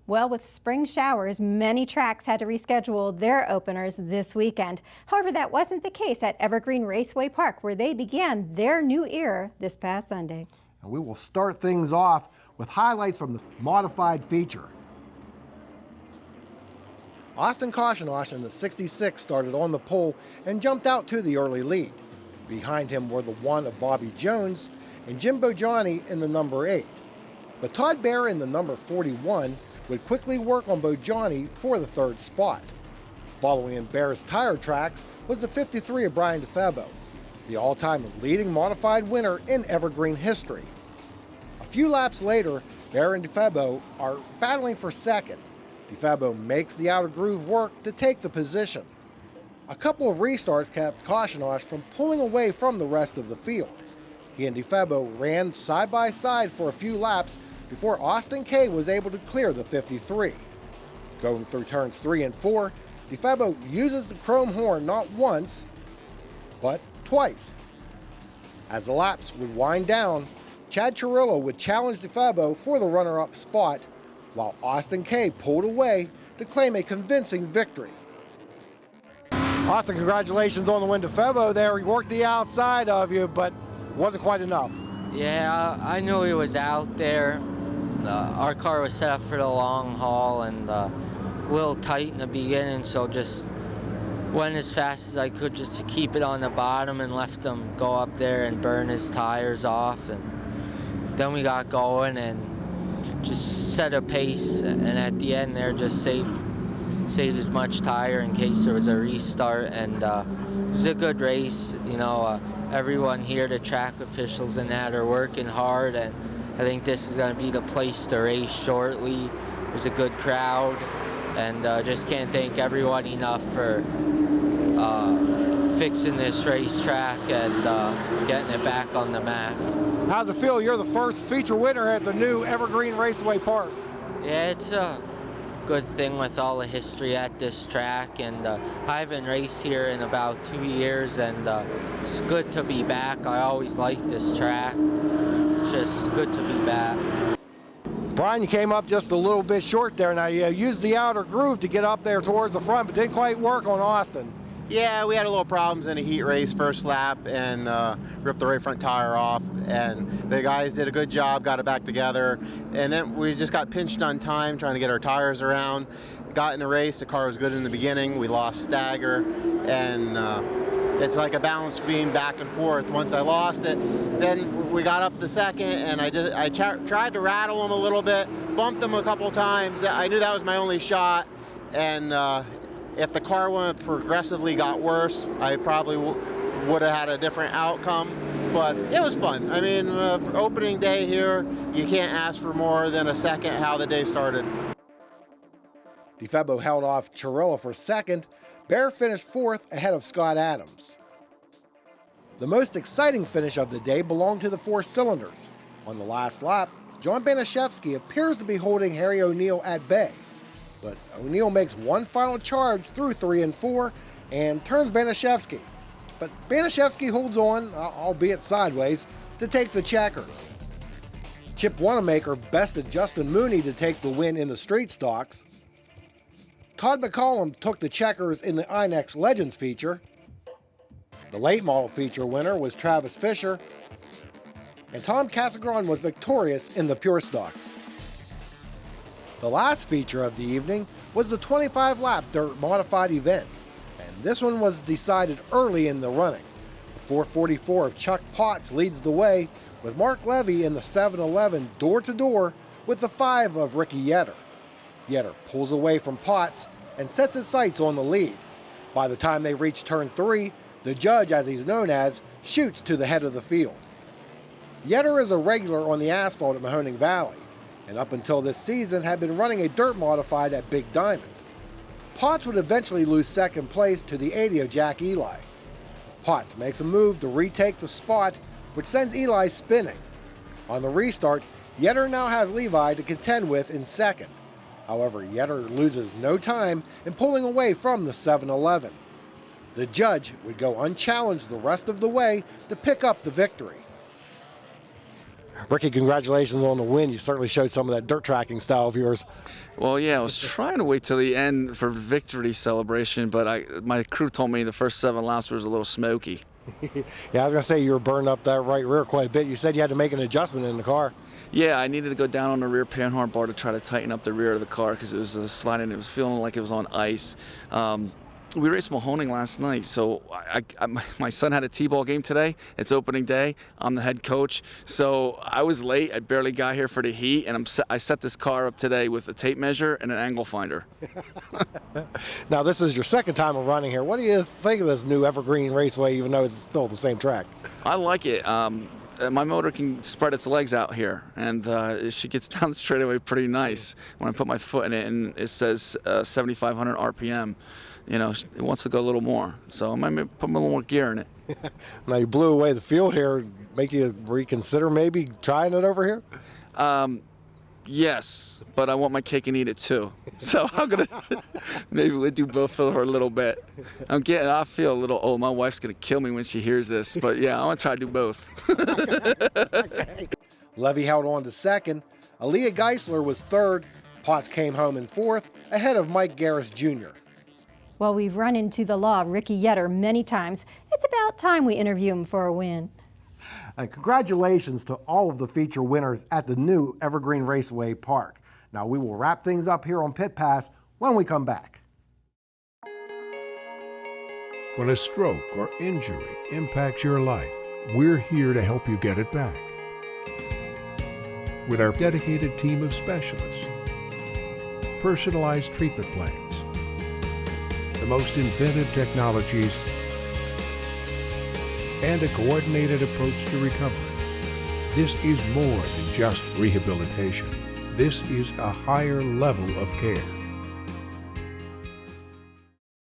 Well, with spring showers, many tracks had to reschedule their openers this weekend. However, that wasn't the case at Evergreen Raceway Park, where they began their new era this past Sunday. And we will start things off with highlights from the modified feature. Austin Koshinosh in the 66 started on the pole and jumped out to the early lead. Behind him were the one of Bobby Jones and Jim Bojani in the number 8. But Todd Baer in the number 41 would quickly work on Bojani for the third spot. Following in Baer's tire tracks was the 53 of Brian DeFebo, the all-time leading modified winner in Evergreen history. A few laps later, Baer and DeFebo are battling for second. DeFebo makes the outer groove work to take the position. A couple of restarts kept Koshinosh from pulling away from the rest of the field. He and DeFebo ran side by side for a few laps before Austin Kay was able to clear the 53. Going through turns 3 and 4, DeFebo uses the chrome horn not once, but twice. As the laps would wind down, Chad Chirillo would challenge DeFebo for the runner-up spot, while Austin Kay pulled away to claim a convincing victory. Austin, congratulations on the win. DeFebo there, he worked the outside of you, but wasn't quite enough. Yeah, I knew he was out there. Our car was set up for the long haul and a little tight in the beginning, so just went as fast as I could just to keep it on the bottom and left him go up there and burn his tires off. And then we got going and just set a pace, and at the end there just saved as much tire in case there was a restart. And it was a good race. You know, everyone here, the track officials and that, are working hard, and I think this is going to be the place to race shortly. There's a good crowd, and just can't thank everyone enough for fixing this racetrack and getting it back on the map. How's it feel? You're the first feature winner at the new Evergreen Raceway Park. Yeah, it's a good thing with all the history at this track, and I haven't raced here in about 2 years, and it's good to be back. I always liked this track. It's just good to be back. Brian, you came up just a little bit short there. Now you used the outer groove to get up there towards the front, but didn't quite work on Austin. Yeah, we had a little problems in a heat race first lap and ripped the right front tire off, and the guys did a good job, got it back together, and then we just got pinched on time trying to get our tires around. Got in the race, the car was good in the beginning, we lost stagger, and it's like a balance beam back and forth. Once I lost it, then we got up the second, and I tried to rattle them a little bit, bumped them a couple times. I knew that was my only shot, and if the car went progressively got worse, I probably would have had a different outcome, but it was fun. I mean, for opening day here, you can't ask for more than a second how the day started. DeFebo held off Chirillo for second. Baer finished fourth ahead of Scott Adams. The most exciting finish of the day belonged to the 4 cylinders. On the last lap, John Banaszewski appears to be holding Harry O'Neill at bay. But O'Neill makes one final charge through 3 and 4 and turns Banaszewski. But Banaszewski holds on, albeit sideways, to take the checkers. Chip Wanamaker bested Justin Mooney to take the win in the street stocks. Todd McCollum took the checkers in the INEX Legends feature. The late model feature winner was Travis Fisher. And Tom Casagran was victorious in the pure stocks. The last feature of the evening was the 25-lap dirt modified event, and this one was decided early in the running. The 444 of Chuck Potts leads the way, with Mark Levy in the 711 door-to-door with the 5 of Ricky Yetter. Yetter pulls away from Potts and sets his sights on the lead. By the time they reach turn 3, the judge, as he's known as, shoots to the head of the field. Yetter is a regular on the asphalt at Mahoning Valley, and up until this season had been running a dirt modified at Big Diamond. Potts would eventually lose second place to the 80 of Jack Eli. Potts makes a move to retake the spot, which sends Eli spinning. On the restart, Yetter now has Levi to contend with in second. However, Yetter loses no time in pulling away from the 711. The judge would go unchallenged the rest of the way to pick up the victory. Ricky, congratulations on the win. You certainly showed some of that dirt tracking style of yours. Well, yeah, I was trying to wait till the end for victory celebration, but my crew told me the first 7 laps was a little smoky. Yeah, I was going to say you were burning up that right rear quite a bit. You said you had to make an adjustment in the car. Yeah, I needed to go down on the rear panhard bar to try to tighten up the rear of the car because it was sliding. It was feeling like it was on ice. We raced Mahoning last night, so my son had a T-ball game today. It's opening day. I'm the head coach, so I was late. I barely got here for the heat, and I set this car up today with a tape measure and an angle finder. Now, this is your second time of running here. What do you think of this new Evergreen Raceway, even though it's still the same track? I like it. My motor can spread its legs out here, and she gets down the straightaway pretty nice. When I put my foot in it, and it says 7,500 RPM, you know, it wants to go a little more. So I might put a little more gear in it. Now, you blew away the field here. Make you reconsider maybe trying it over here? Yes, but I want my cake and eat it too. So I'm gonna maybe we'll do both for a little bit. I feel a little old. My wife's gonna kill me when she hears this, but yeah, I want to try to do both. Okay. Levy held on to second. Aaliyah Geisler was third. Potts came home in fourth, ahead of Mike Garris Jr. Well, we've run into the law of Ricky Yetter many times. It's about time we interview him for a win. And congratulations to all of the feature winners at the new Evergreen Raceway Park. Now, we will wrap things up here on Pit Pass when we come back. When a stroke or injury impacts your life, we're here to help you get it back. With our dedicated team of specialists, personalized treatment plans, the most inventive technologies, and a coordinated approach to recovery. This is more than just rehabilitation. This is a higher level of care.